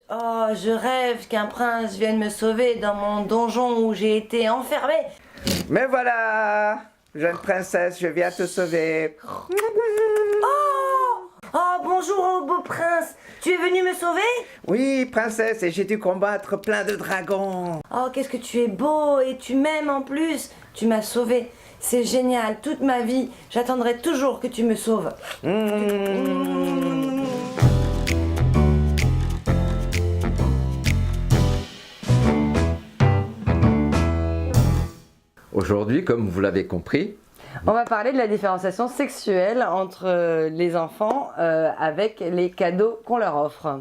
Oh, je rêve qu'un prince vienne me sauver dans mon donjon où j'ai été enfermée. Me voilà, jeune princesse, je viens te sauver. Oh, bonjour, beau prince. Tu es venu me sauver? Oui, princesse, et j'ai dû combattre plein de dragons. Oh, qu'est-ce que tu es beau et tu m'aimes en plus. Tu m'as sauvé. C'est génial. Toute ma vie, j'attendrai toujours que tu me sauves. Aujourd'hui, comme vous l'avez compris, On va parler de la différenciation sexuelle entre les enfants avec les cadeaux qu'on leur offre.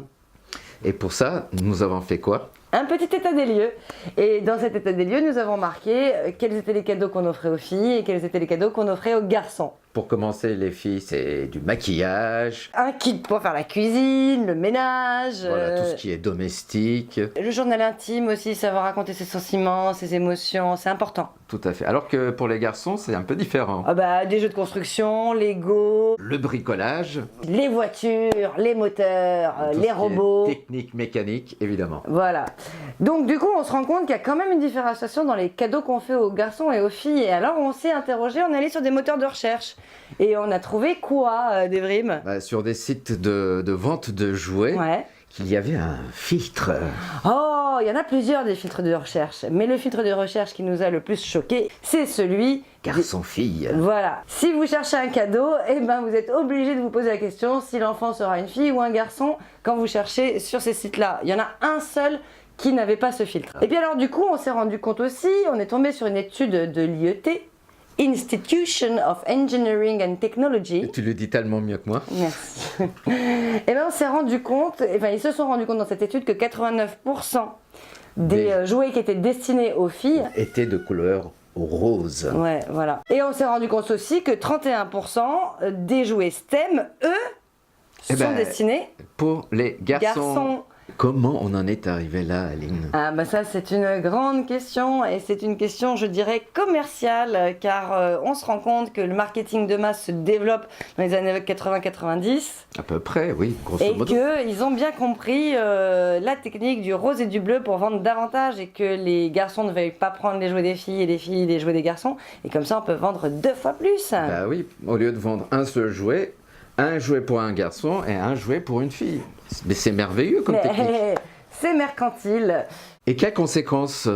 et pour ça, nous avons fait quoi? Un petit état des lieux. Et dans cet état des lieux, nous avons marqué quels étaient les cadeaux qu'on offrait aux filles et quels étaient les cadeaux qu'on offrait aux garçons. Pour commencer, les filles, c'est du maquillage, Un kit pour faire la cuisine, le ménage, voilà, tout ce qui est domestique, le journal intime aussi, savoir raconter ses sentiments, ses émotions, c'est important. tout à fait. Alors que pour les garçons, c'est un peu différent. Ah bah, des jeux de construction, Lego, Le bricolage, les voitures, les moteurs, tout ce les qui est robots. technique, mécanique, évidemment. Voilà. Donc du coup, on se rend compte qu'il y a quand même une différenciation dans les cadeaux qu'on fait aux garçons et aux filles. Et alors, on s'est interrogé, on est allé sur des moteurs de recherche. Et on a trouvé quoi, Devrim? Bah, sur des sites de vente de jouets, Ouais. qu'il y avait un filtre. Oh, il y en a plusieurs des filtres de recherche. Mais le filtre de recherche qui nous a le plus choqué, c'est celui... Garçon-fille. Voilà. Si vous cherchez un cadeau, eh ben vous êtes obligé de vous poser la question si l'enfant sera une fille ou un garçon quand vous cherchez sur ces sites-là. Il y en a un seul qui n'avait pas ce filtre. Et puis alors du coup, on s'est rendu compte aussi, on est tombé sur une étude de l'IET, Institution of Engineering and Technology. Tu le dis tellement mieux que moi. Merci. Et bien on s'est rendu compte, enfin ils se sont rendus compte dans cette étude que 89% des jouets qui étaient destinés aux filles. Était de couleur rose. Ouais, voilà. Et on s'est rendu compte aussi que 31% des jouets STEM, eux, Eh sont ben, destinés Pour les garçons. garçons. Comment on en est arrivé là, Aline? Ah bah ça c'est une grande question et c'est une question je dirais commerciale car on se rend compte que le marketing de masse se développe dans les années 80-90 À peu près, oui, grosso et modo. qu'ils ont bien compris la technique du rose et du bleu pour vendre davantage et que les garçons ne veuillent pas prendre les jouets des filles et les filles les jouets des garçons et comme ça on peut vendre 2 fois plus. Bah oui, au lieu de vendre un seul jouet, un jouet pour un garçon et un jouet pour une fille. Mais c'est merveilleux comme technique. C'est mercantile. Et quelles conséquences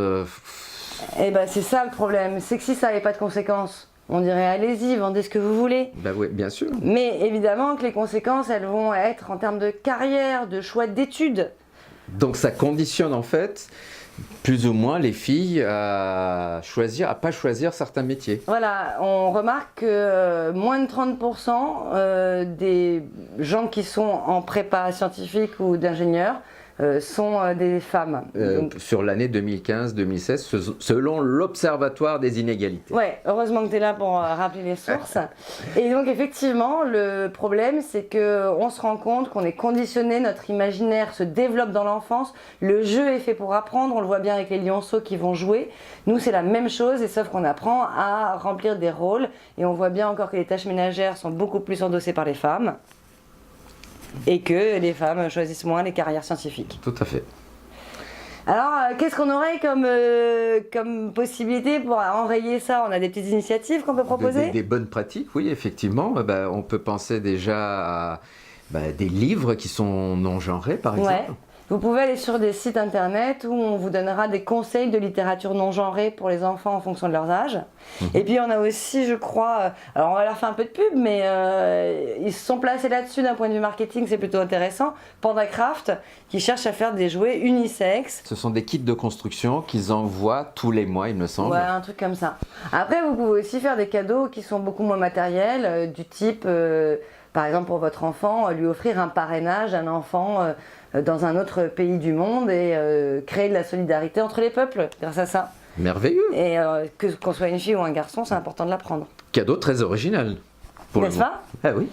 Et ben c'est ça le problème, c'est que si ça n'avait pas de conséquences, on dirait allez-y, vendez ce que vous voulez. Bah oui, bien sûr. Mais évidemment que les conséquences, elles vont être en termes de carrière, de choix d'études. Donc ça conditionne en fait plus ou moins les filles à pas choisir certains métiers. Voilà, on remarque que moins de 30% des gens qui sont en prépa scientifique ou d'ingénieurs sont des femmes. Donc, Sur l'année 2015-2016, selon l'Observatoire des inégalités. ouais, heureusement que tu es là pour rappeler les sources. Et donc effectivement, le problème, c'est qu'on se rend compte qu'on est conditionné, notre imaginaire se développe dans l'enfance, le jeu est fait pour apprendre, on le voit bien avec les lionceaux qui vont jouer. Nous, c'est la même chose, et sauf qu'on apprend à remplir des rôles, et on voit bien encore que les tâches ménagères sont beaucoup plus endossées par les femmes, et que les femmes choisissent moins les carrières scientifiques. Tout à fait. Alors, qu'est-ce qu'on aurait comme possibilité pour enrayer ça? On a des petites initiatives qu'on peut proposer? Des bonnes pratiques, oui, effectivement. On peut penser déjà à des livres qui sont non-genrés, par exemple. Ouais. Vous pouvez aller sur des sites internet où on vous donnera des conseils de littérature non genrée pour les enfants en fonction de leur âge. Et puis on a aussi, je crois, alors on va leur faire un peu de pub, mais ils se sont placés là-dessus d'un point de vue marketing, c'est plutôt intéressant. PandaCraft, qui cherche à faire des jouets unisexes. Ce sont des kits de construction qu'ils envoient tous les mois, il me semble. Ouais, un truc comme ça. Après, vous pouvez aussi faire des cadeaux qui sont beaucoup moins matériels, du type, par exemple pour votre enfant, lui offrir un parrainage à un enfant dans un autre pays du monde et créer de la solidarité entre les peuples grâce à ça. Merveilleux. Et qu'on soit une fille ou un garçon, c'est important de l'apprendre. Cadeau très original. N'est-ce pas? Ah oui.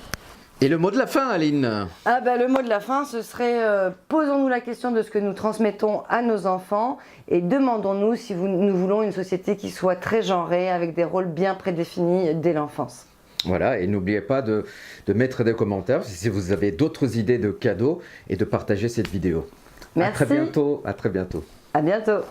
Et le mot de la fin, Aline? Ah bah, le mot de la fin, ce serait posons-nous la question de ce que nous transmettons à nos enfants et demandons-nous si nous voulons une société qui soit très genrée avec des rôles bien prédéfinis dès l'enfance. Voilà, et n'oubliez pas de mettre des commentaires si vous avez d'autres idées de cadeaux et de partager cette vidéo. À très Merci. bientôt. À très bientôt. À bientôt.